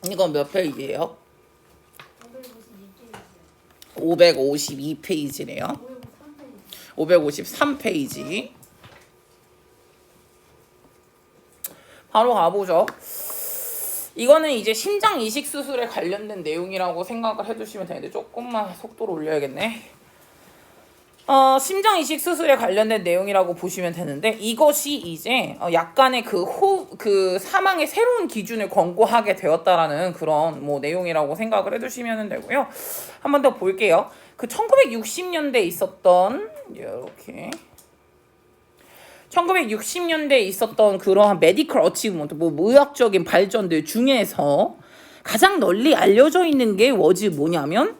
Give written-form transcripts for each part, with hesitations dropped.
이건 몇 페이지예요? 552페이지네요. 553페이지. 바로 가보죠. 이거는 이제 심장 이식 수술에 관련된 내용이라고 생각을 해주시면 되는데 조금만 속도를 올려야겠네. 심장 이식 수술에 관련된 내용이라고 보시면 되는데 이것이 이제 약간의 그 사망의 새로운 기준을 권고하게 되었다라는 그런 뭐 내용이라고 생각을 해주시면 되고요. 한 번 더 볼게요. 그 1960년대에 있었던 이렇게 1960년대에 있었던 그러한 메디컬 어치브먼트, 뭐 의학적인 발전들 중에서 가장 널리 알려져 있는 게 뭐냐면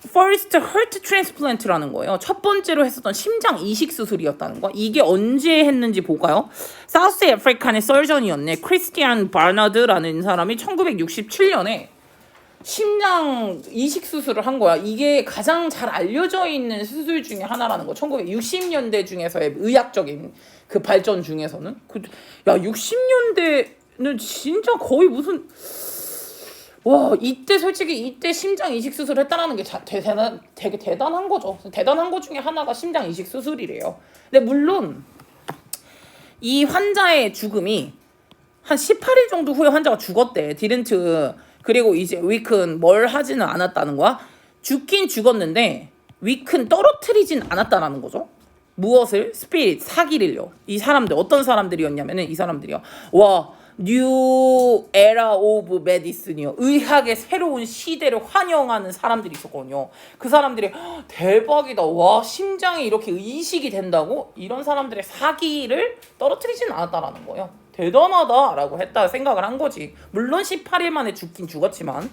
First Heart Transplant라는 거예요. 첫 번째로 했었던 심장 이식 수술이었다는 거. 이게 언제 했는지 볼까요? 사우스 아프리칸의 서전이었네. 크리스티안 바나드라는 사람이 1967년에 심장 이식 수술을 한 거야. 이게 가장 잘 알려져 있는 수술 중에 하나라는 거. 1960년대 중에서의 의학적인 그 발전 중에서는. 야, 60년대는 진짜 거의 무슨 와, 이때 솔직히 이때 심장 이식 수술을 했다라는 게 되게 대단한 거죠. 대단한 것 중에 하나가 심장 이식 수술이래요. 근데 물론 이 환자의 죽음이 한 18일 정도 후에 환자가 죽었대. 디른트. 그리고 이제 위큰 뭘 하지는 않았다는 거야. 죽긴 죽었는데 위큰 떨어뜨리진 않았다라는 거죠. 무엇을? 스피릿, 사기를요. 이 사람들 어떤 사람들이었냐면은 이 사람들이요. 와, 뉴 에라 오브 메디슨이요. 의학의 새로운 시대를 환영하는 사람들이 있었거든요. 그 사람들이 대박이다. 와, 심장이 이렇게 이식이 된다고? 이런 사람들의 사기를 떨어뜨리진 않았다라는 거예요. 대단하다라고 했다 생각을 한 거지. 물론 18일 만에 죽긴 죽었지만.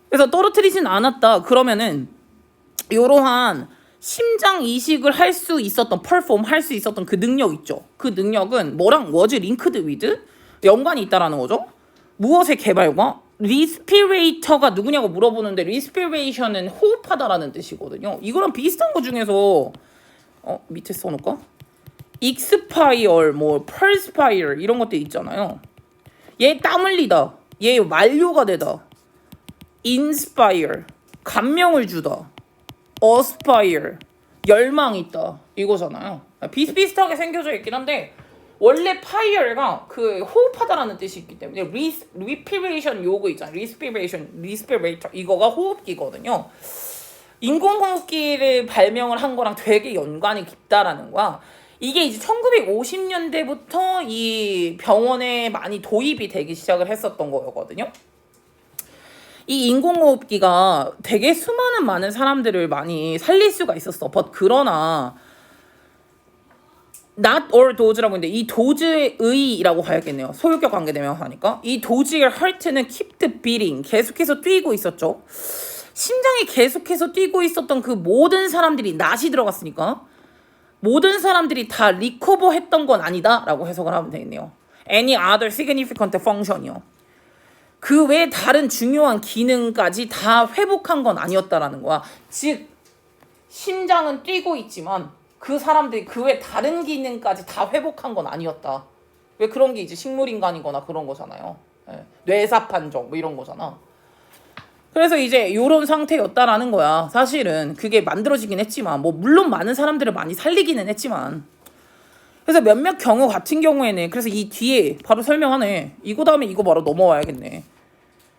그래서 떨어뜨리진 않았다. 그러면은 이러한 심장 이식을 할 수 있었던 할 수 있었던 그 능력 있죠. 그 능력은 뭐랑 was linked with 연관이 있다라는 거죠. 무엇의 개발과 리스피레이터가 누구냐고 물어보는데 리스피레이션은 호흡하다라는 뜻이거든요. 이거랑 비슷한 거 중에서 밑에 써놓을까? 익스파이얼, 뭐 펄스파이얼 이런 것들 있잖아요. 얘 땀 흘리다, 얘 만료가 되다. 인스파이얼, 감명을 주다. 어스파이어, 열망이 있다 이거잖아요. 비슷비슷하게 생겨져 있긴 한데 원래 파이어가 그 호흡하다라는 뜻이 있기 때문에 리스피레이션 요거 있잖아요. 리스피레이터 이거가 호흡기거든요. 인공호흡기를 발명을 한 거랑 되게 연관이 깊다라는 거야. 이게 이제 1950년대부터 이 병원에 많이 도입이 되기 시작을 했었던 거거든요. 이 인공호흡기가 되게 많은 사람들을 많이 살릴 수가 있었어. 그러나 not all dose라고 했는데 이 도즈의 의라고 봐야겠네요. 소유격 관계되면 하니까. 이 도즈의 heart는 keep the beating 계속해서 뛰고 있었죠. 심장이 계속해서 뛰고 있었던 그 모든 사람들이 낫이 들어갔으니까 모든 사람들이 다 리커버 했던 건 아니다 라고 해석을 하면 되겠네요. Any other significant function이요. 그 외에 다른 중요한 기능까지 다 회복한 건 아니었다라는 거야. 즉 심장은 뛰고 있지만 그 사람들이 그 외에 다른 기능까지 다 회복한 건 아니었다. 왜 그런 게 이제 식물인간이거나 그런 거잖아요. 뇌사 판정 뭐 이런 거잖아. 그래서 이제 이런 상태였다라는 거야. 사실은 그게 만들어지긴 했지만 뭐 물론 많은 사람들을 많이 살리기는 했지만 그래서 몇몇 경우 같은 경우에는 그래서 이 뒤에 바로 설명하네. 이거 다음에 이거 바로 넘어와야겠네.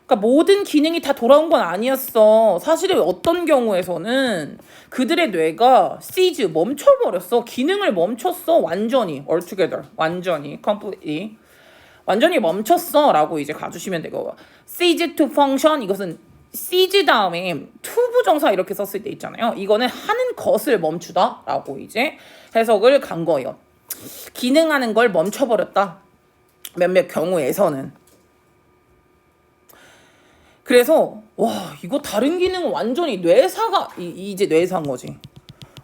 그러니까 모든 기능이 다 돌아온 건 아니었어. 사실은 어떤 경우에서는 그들의 뇌가 시즈 멈춰버렸어. 기능을 멈췄어. 완전히 altogether 완전히 completely 완전히 멈췄어 라고 이제 가주시면 되고 cease to function 이것은 cease 다음에 to 부정사 이렇게 썼을 때 있잖아요. 이거는 하는 것을 멈추다 라고 이제 해석을 간 거예요. 기능하는 걸 멈춰버렸다. 몇몇 경우에서는. 그래서 와 이거 다른 기능은 완전히 뇌사가 이제 뇌사인 거지.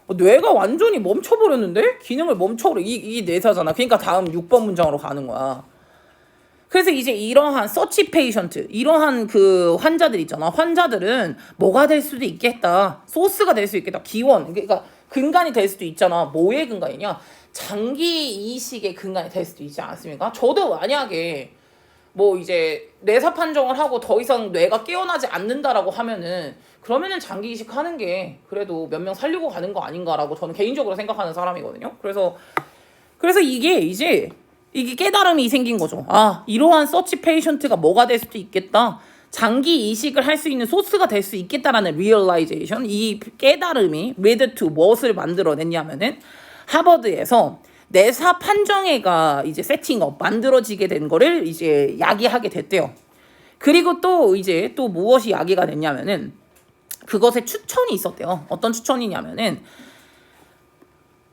뇌가 완전히 멈춰버렸는데? 기능을 멈춰버려. 이게 뇌사잖아. 그러니까 다음 6번 문장으로 가는 거야. 그래서 이제 이러한 서치 페이션트 이러한 그 환자들 있잖아. 환자들은 뭐가 될 수도 있겠다. 소스가 될 수 있겠다. 기원 그러니까 근간이 될 수도 있잖아. 뭐의 근간이냐? 장기 이식의 근간이 될 수도 있지 않습니까? 저도 만약에 뭐 이제 뇌사 판정을 하고 더 이상 뇌가 깨어나지 않는다라고 하면은 그러면은 장기 이식하는 게 그래도 몇 명 살리고 가는 거 아닌가라고 저는 개인적으로 생각하는 사람이거든요. 그래서 이게 이제 이게 깨달음이 생긴 거죠. 아, 이러한 서치 페이션트가 뭐가 될 수도 있겠다. 장기 이식을 할 수 있는 소스가 될 수 있겠다라는 리얼라이제이션, 이 깨달음이 레드 투 무엇을 만들어냈냐면은 하버드에서 내사 판정회가 이제 세팅업 만들어지게 된 거를 이제 야기하게 됐대요. 그리고 또 이제 또 무엇이 야기가 됐냐면은 그것에 추천이 있었대요. 어떤 추천이냐면은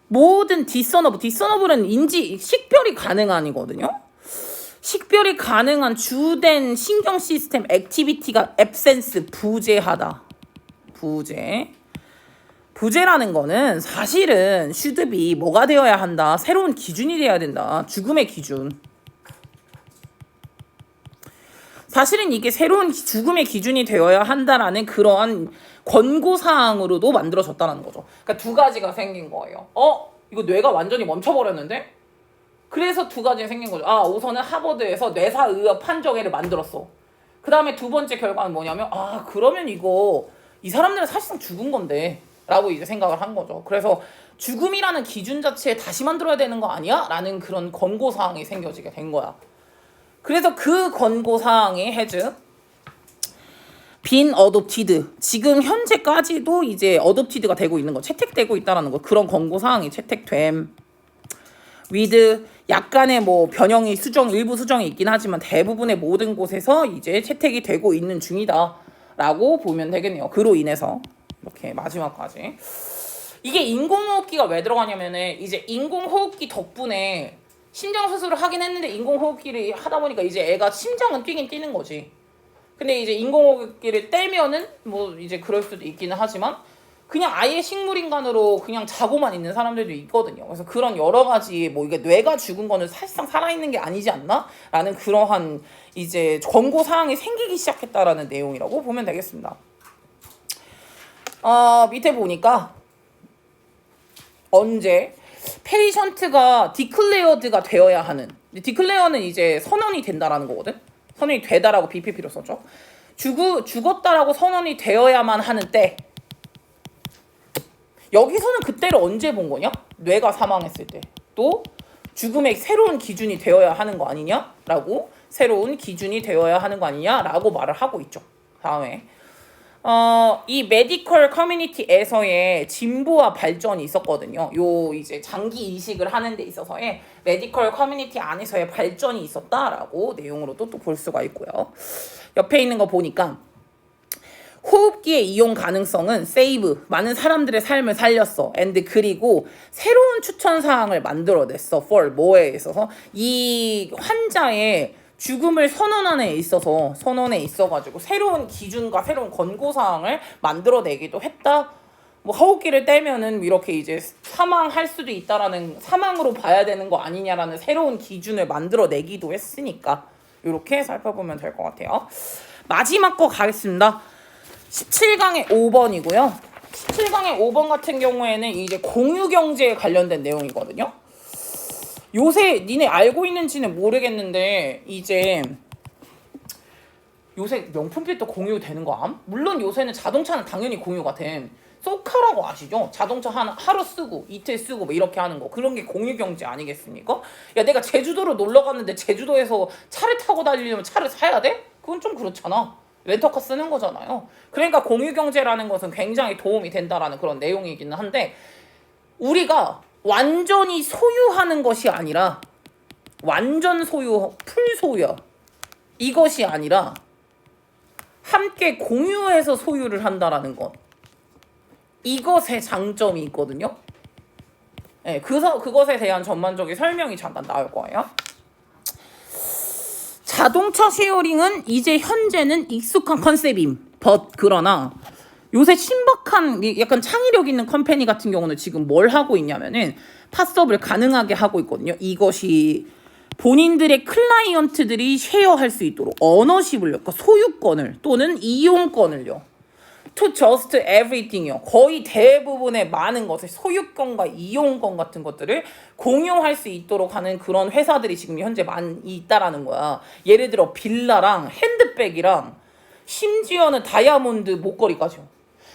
모든 디서너블은 식별이 가능한이거든요. 식별이 가능한 주된 신경 시스템 액티비티가 앱센스, 부재하다. 부재라는 거는 사실은 슈드비 뭐가 되어야 한다. 새로운 기준이 되어야 된다. 죽음의 기준. 사실은 이게 새로운 죽음의 기준이 되어야 한다라는 그러한 권고사항으로도 만들어졌다는 거죠. 그러니까 두 가지가 생긴 거예요. 이거 뇌가 완전히 멈춰버렸는데? 그래서 두 가지가 생긴 거죠. 우선은 하버드에서 뇌사의학 판정회를 만들었어. 그 다음에 두 번째 결과는 뭐냐면 그러면 이 사람들은 사실상 죽은 건데 라고 이제 생각을 한 거죠. 그래서 죽음이라는 기준 자체에 다시 만들어야 되는 거 아니야? 라는 그런 권고사항이 생겨지게 된 거야. 그래서 그 권고사항이 빈 어돛티드, 지금 현재까지도 이제 어돛티드가 되고 있는 거, 채택되고 있다라는 거, 그런 권고사항이 채택됨. with 약간의 뭐 변형이 일부 수정이 있긴 하지만 대부분의 모든 곳에서 이제 채택이 되고 있는 중이다라고 보면 되겠네요. 그로 인해서 이렇게 마지막까지 이게 인공호흡기가 왜 들어가냐면은 이제 인공호흡기 덕분에 심장 수술을 하긴 했는데 인공호흡기를 하다 보니까 이제 애가 심장은 뛰긴 뛰는 거지. 근데 이제 인공호흡기를 떼면은 뭐 이제 그럴 수도 있기는 하지만 그냥 아예 식물인간으로 그냥 자고만 있는 사람들도 있거든요. 그래서 그런 여러 가지 뭐 이게 뇌가 죽은 거는 사실상 살아있는 게 아니지 않나? 라는 그러한 이제 권고사항이 생기기 시작했다라는 내용이라고 보면 되겠습니다. 밑에 보니까 언제 페이션트가 디클레어드가 되어야 하는, 디클레어는 이제 선언이 된다라는 거거든. 선언이 되다라고 BPP로 썼죠. 죽었다라고 선언이 되어야만 하는 때, 여기서는 그때를 언제 본 거냐? 뇌가 사망했을 때. 또 죽음의 새로운 기준이 되어야 하는 거 아니냐라고, 새로운 기준이 되어야 하는 거 아니냐라고 말을 하고 있죠. 다음에 이 메디컬 커뮤니티에서의 진보와 발전이 있었거든요. 요 이제 장기 이식을 하는 데 있어서의 메디컬 커뮤니티 안에서의 발전이 있었다라고 내용으로도 또 볼 수가 있고요. 옆에 있는 거 보니까 호흡기의 이용 가능성은 세이브, 많은 사람들의 삶을 살렸어. and 그리고 새로운 추천 사항을 만들어냈어. for 뭐에 있어서 이 환자의 죽음을 선언에 있어가지고 새로운 기준과 새로운 권고사항을 만들어내기도 했다. 뭐 호흡기를 떼면은 이렇게 이제 사망할 수도 있다라는, 사망으로 봐야 되는 거 아니냐라는 새로운 기준을 만들어내기도 했으니까 이렇게 살펴보면 될 것 같아요. 마지막 거 가겠습니다. 17강의 5번이고요. 17강의 5번 같은 경우에는 이제 공유경제에 관련된 내용이거든요. 요새 니네 알고 있는지는 모르겠는데 이제 요새 명품필도 공유되는 거 암? 물론 요새는 자동차는 당연히 공유가 됨. 쏘카라고 아시죠? 자동차 하루 쓰고 이틀 쓰고 뭐 이렇게 하는 거, 그런 게 공유경제 아니겠습니까? 야, 내가 제주도로 놀러 갔는데 제주도에서 차를 타고 다니려면 차를 사야 돼? 그건 좀 그렇잖아. 렌터카 쓰는 거잖아요. 그러니까 공유경제라는 것은 굉장히 도움이 된다라는 그런 내용이기는 한데, 우리가 완전히 소유하는 것이 아니라 완전 소유, 풀소유, 이것이 아니라 함께 공유해서 소유를 한다라는 것, 이것의 장점이 있거든요. 네, 그것에 대한 전반적인 설명이 잠깐 나올 거예요. 자동차 쉐어링은 이제 현재는 익숙한 컨셉임. 그러나 요새 신박한 약간 창의력 있는 컴퍼니 같은 경우는 지금 뭘 하고 있냐면은 팟섭을 가능하게 하고 있거든요. 이것이 본인들의 클라이언트들이 쉐어할 수 있도록 어너십을, 그러니까 소유권을 또는 이용권을요, to just everything이요. 거의 대부분의 많은 것을 소유권과 이용권 같은 것들을 공유할 수 있도록 하는 그런 회사들이 지금 현재 많이 있다라는 거야. 예를 들어 빌라랑 핸드백이랑 심지어는 다이아몬드 목걸이까지요.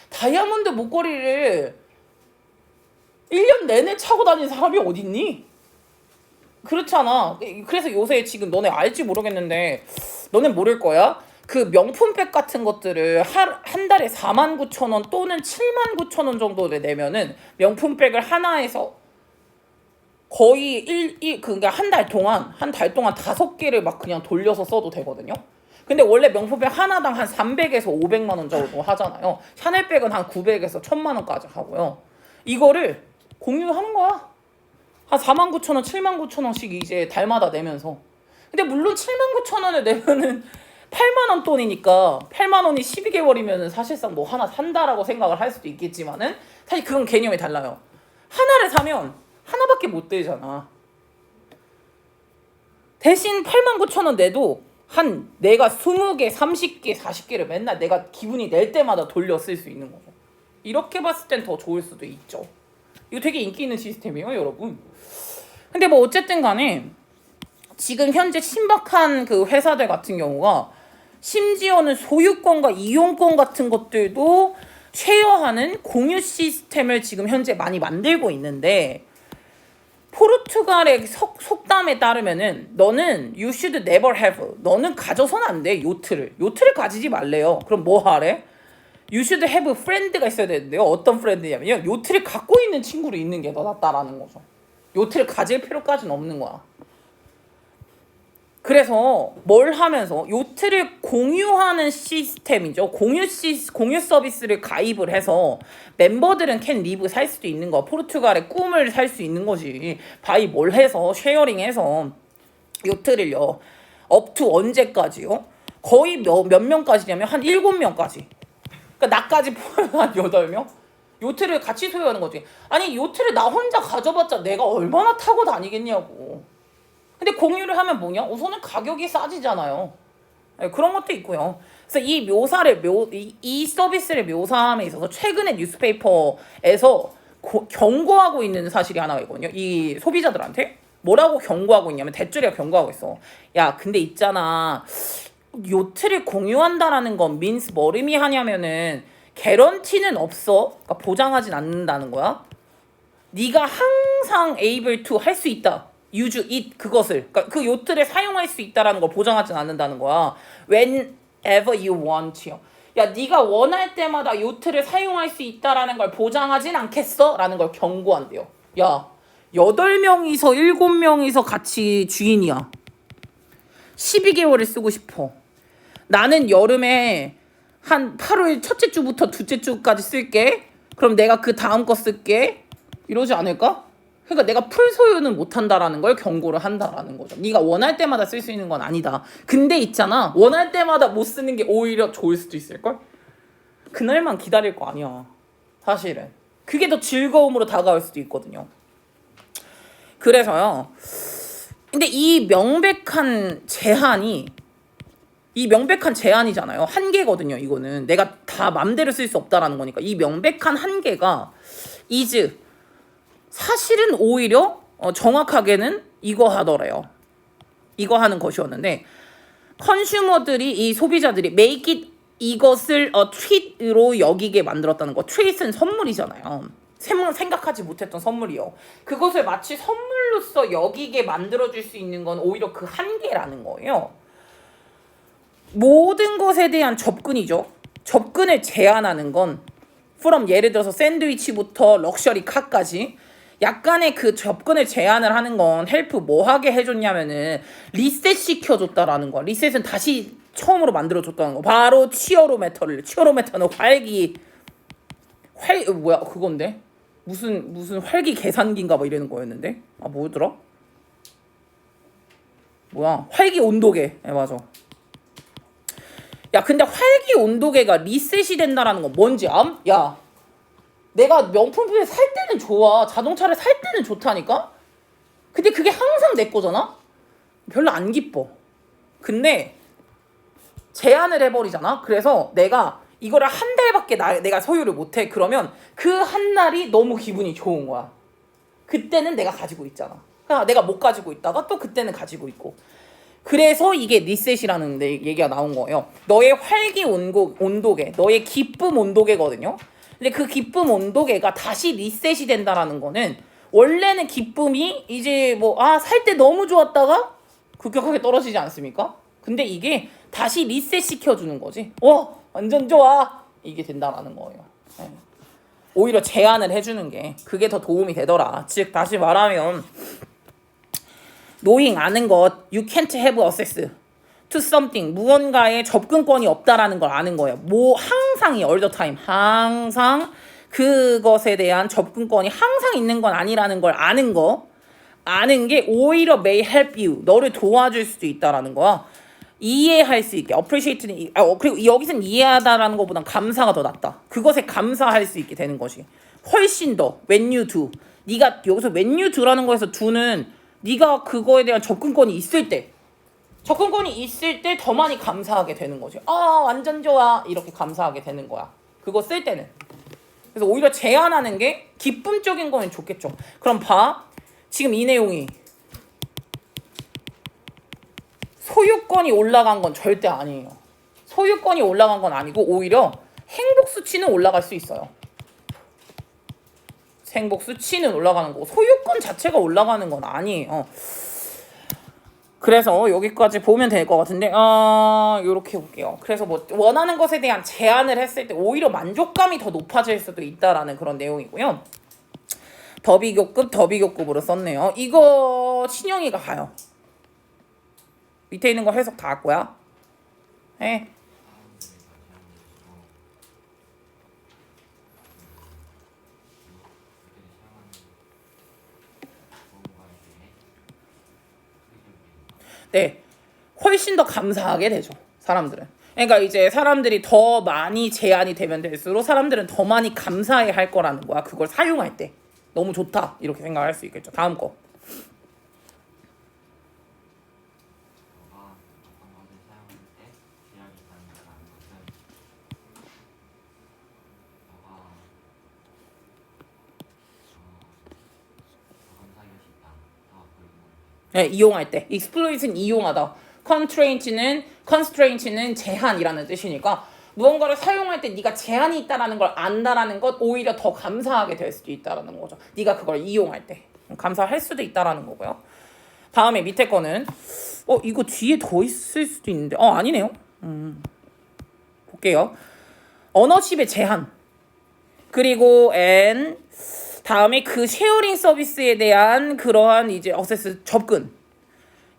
다이아몬드 목걸이를 1년 내내 차고 다니는 사람이 어딨니? 그렇잖아. 그래서 요새 지금 너네 알지 모르겠는데 너넨 모를 거야. 그 명품백 같은 것들을 한 달에 49,000원 또는 79,000원 정도를 내면은 명품백을 하나에서 거의 그러니까 한 달 동안 5개를 막 그냥 돌려서 써도 되거든요. 근데 원래 명품백 하나당 한 300에서 500만 원 정도 하잖아요. 샤넬백은 한 900에서 1000만 원까지 하고요. 이거를 공유하는 거야. 한 49,000원, 79,000원씩 이제 달마다 내면서. 근데 물론 79,000원을 내면은 8만 원 돈이니까 8만 원이 12개월이면은 사실상 뭐 하나 산다라고 생각을 할 수도 있겠지만은 사실 그건 개념이 달라요. 하나를 사면 하나밖에 못 되잖아. 대신 89,000원 내도 한 내가 20개, 30개, 40개를 맨날 내가 기분이 낼 때마다 돌려 쓸 수 있는 거죠. 이렇게 봤을 땐 더 좋을 수도 있죠. 이거 되게 인기 있는 시스템이에요, 여러분. 근데 뭐 어쨌든 간에 지금 현재 신박한 그 회사들 같은 경우가 심지어는 소유권과 이용권 같은 것들도 쉐어하는 공유 시스템을 지금 현재 많이 만들고 있는데 포르투갈의 속담에 따르면은 너는 you should never have 너는 가져서는 안 돼. 요트를 가지지 말래요. 그럼 뭐 하래? You should have friend가 있어야 되는데요. 어떤 프렌드냐면요, 요트를 갖고 있는 친구로 있는 게 더 낫다라는 거죠. 요트를 가질 필요까지는 없는 거야. 그래서 뭘 하면서 요트를 공유하는 시스템이죠. 공유 서비스를 가입을 해서 멤버들은 캔 리브 살 수도 있는 거. 포르투갈의 꿈을 살 수 있는 거지. 바이 뭘 해서 쉐어링해서 요트를요. 업투 언제까지요? 거의 몇 명까지냐면 한 7명까지. 그러니까 나까지 포함해서 한 8명? 요트를 같이 소유하는 거지. 아니 요트를 나 혼자 가져봤자 내가 얼마나 타고 다니겠냐고. 근데 공유를 하면 뭐냐? 우선은 가격이 싸지잖아요. 네, 그런 것도 있고요. 그래서 이 묘사를 이 서비스를 묘사함에 있어서 최근에 뉴스페이퍼에서 경고하고 있는 사실이 하나가 있거든요. 이 소비자들한테 뭐라고 경고하고 있냐면 대줄이가 경고하고 있어. 야, 근데 있잖아. 요트를 공유한다라는 건 means 뭐를 의미하냐면은 개런티는 없어. 그러니까 보장하진 않는다는 거야. 네가 항상 able to 할 수 있다. use it 그것을 그러니까 그 요트를 사용할 수 있다라는 걸 보장하진 않는다는 거야. Whenever you want요. 야, 네가 원할 때마다 요트를 사용할 수 있다라는 걸 보장하진 않겠어? 라는 걸 경고한대요. 야, 8명이서 7명이서 같이 주인이야. 12개월을 쓰고 싶어. 나는 여름에 한 8월 첫째 주부터 둘째 주까지 쓸게. 그럼 내가 그 다음 거 쓸게. 이러지 않을까? 그러니까 내가 풀 소유는 못한다라는 걸 경고를 한다라는 거죠. 네가 원할 때마다 쓸 수 있는 건 아니다. 근데 있잖아. 원할 때마다 못 쓰는 게 오히려 좋을 수도 있을걸? 그날만 기다릴 거 아니야. 사실은. 그게 더 즐거움으로 다가올 수도 있거든요. 그래서요. 근데 이 명백한 제한이잖아요. 한계거든요. 이거는 내가 다 맘대로 쓸 수 없다라는 거니까. 이 명백한 한계가 is 사실은 오히려 정확하게는 이거 하더래요. 이거 하는 것이었는데 컨슈머들이 이 소비자들이 make it 이것을 treat으로 여기게 만들었다는 거. treat은 선물이잖아요. 생각하지 못했던 선물이요. 그것을 마치 선물로서 여기게 만들어줄 수 있는 건 오히려 그 한계라는 거예요. 모든 것에 대한 접근이죠. 접근을 제한하는 건 from 예를 들어서 샌드위치부터 럭셔리 카까지 약간의 그 접근을 제한을 하는 건 헬프 뭐 하게 해줬냐면은 리셋 시켜줬다라는 거야. 리셋은 다시 처음으로 만들어줬다는 거. 바로 치어로메터는 뭐야 그건데 무슨 활기 계산기인가 뭐 이러는 거였는데 뭐더라? 뭐야 활기 온도계. 맞아. 야, 근데 활기 온도계가 리셋이 된다라는 건 뭔지 암? 야, 내가 명품을 살 때는 좋아. 자동차를 살 때는 좋다니까? 근데 그게 항상 내 거잖아? 별로 안 기뻐. 근데 제한을 해버리잖아? 그래서 내가 이거를 한 달밖에 내가 소유를 못해. 그러면 그 한 날이 너무 기분이 좋은 거야. 그때는 내가 가지고 있잖아. 그러니까 내가 못 가지고 있다가 또 그때는 가지고 있고. 그래서 이게 리셋이라는 얘기가 나온 거예요. 너의 활기 온도계, 너의 기쁨 온도계거든요. 근데 그 기쁨 온도계가 다시 리셋이 된다라는 거는 원래는 기쁨이 이제 살 때 너무 좋았다가 급격하게 떨어지지 않습니까? 근데 이게 다시 리셋 시켜주는 거지. 완전 좋아. 이게 된다라는 거예요. 네. 오히려 제한을 해주는 게 그게 더 도움이 되더라. 즉 다시 말하면 knowing 아는 것, you can't have access to something 무언가에 접근권이 없다라는 걸 아는 거예요. 항상이 all the time 항상 그것에 대한 접근권이 항상 있는 건 아니라는 걸 아는 거. 아는 게 오히려 may help you 너를 도와줄 수도 있다라는 거야. 이해할 수 있게 appreciate는 그리고 여기서는 이해하다라는 것보단 감사가 더 낫다. 그것에 감사할 수 있게 되는 것이 훨씬 더 when you do. 네가 여기서 when you do라는 거에서 do는 네가 그거에 대한 접근권이 있을 때 더 많이 감사하게 되는 거지. 완전 좋아 이렇게 감사하게 되는 거야. 그거 쓸 때는. 그래서 오히려 제한하는 게 기쁨적인 거는 좋겠죠. 그럼 지금 이 내용이 소유권이 올라간 건 절대 아니에요. 소유권이 올라간 건 아니고 오히려 행복 수치는 올라갈 수 있어요. 행복 수치는 올라가는 거고 소유권 자체가 올라가는 건 아니에요. 그래서 여기까지 보면 될 것 같은데 이렇게 볼게요. 그래서 원하는 것에 대한 제안을 했을 때 오히려 만족감이 더 높아질 수도 있다라는 그런 내용이고요. 더비교급으로 썼네요. 이거 신영이가 가요. 밑에 있는 거 해석 다 할 거야. 네. 네, 훨씬 더 감사하게 되죠. 사람들은. 그러니까 이제 사람들이 더 많이 제한이 되면 될수록 사람들은 더 많이 감사해 할 거라는 거야. 그걸 사용할 때. 너무 좋다. 이렇게 생각할 수 있겠죠. 다음 거. 네, 이용할 때. exploit는 이용하다. constraint는 제한이라는 뜻이니까 무언가를 사용할 때 네가 제한이 있다라는 걸 안다라는 것 오히려 더 감사하게 될 수도 있다라는 거죠. 네가 그걸 이용할 때 감사할 수도 있다라는 거고요. 다음에 밑에 거는 이거 뒤에 더 있을 수도 있는데 아니네요. 볼게요. 언어십의 제한 그리고 다음에 그 쉐어링 서비스에 대한 그러한 이제 액세스 접근.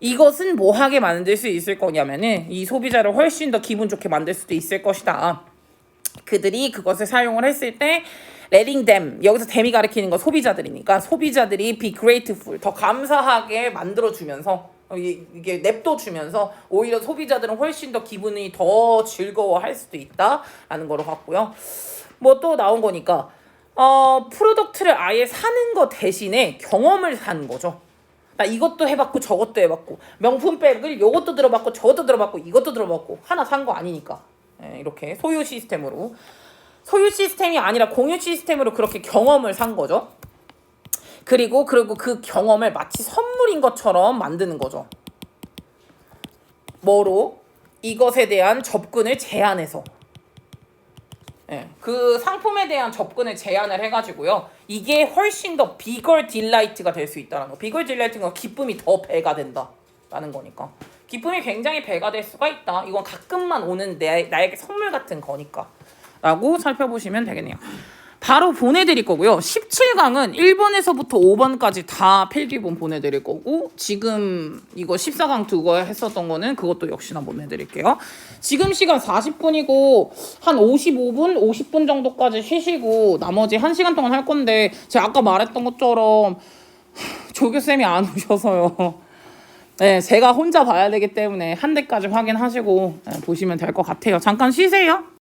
이것은 뭐 하게 만들 수 있을 거냐면은 이 소비자를 훨씬 더 기분 좋게 만들 수도 있을 것이다. 그들이 그것을 사용을 했을 때 letting them 여기서 them이 가리키는 건 소비자들이니까 소비자들이 be grateful 더 감사하게 만들어주면서 이게 냅둬주면서 오히려 소비자들은 훨씬 더 기분이 더 즐거워할 수도 있다라는 거로 봤고요. 또 나온 거니까 프로덕트를 아예 사는 거 대신에 경험을 사는 거죠. 나 이것도 해봤고 저것도 해봤고 명품백을 요것도 들어봤고 저것도 들어봤고 이것도 들어봤고 하나 산 거 아니니까 이렇게 소유 시스템이 아니라 공유 시스템으로 그렇게 경험을 산 거죠. 그리고 그 경험을 마치 선물인 것처럼 만드는 거죠. 뭐로? 이것에 대한 접근을 제한해서 그 상품에 대한 접근을 제한을 해가지고요. 이게 훨씬 더 bigger delight가 될 수 있다는 거. bigger delight가 기쁨이 더 배가 된다라는 거니까. 기쁨이 굉장히 배가 될 수가 있다. 이건 가끔만 오는 나에게 선물 같은 거니까. 라고 살펴보시면 되겠네요. 바로 보내드릴 거고요. 17강은 1번에서부터 5번까지 다 필기본 보내드릴 거고 지금 이거 14강 두고 했었던 거는 그것도 역시나 보내드릴게요. 지금 시간 40분이고 한 55분, 50분 정도까지 쉬시고 나머지 1시간 동안 할 건데 제가 아까 말했던 것처럼 조교쌤이 안 오셔서요. 네, 제가 혼자 봐야 되기 때문에 한 대까지 확인하시고 보시면 될 것 같아요. 잠깐 쉬세요.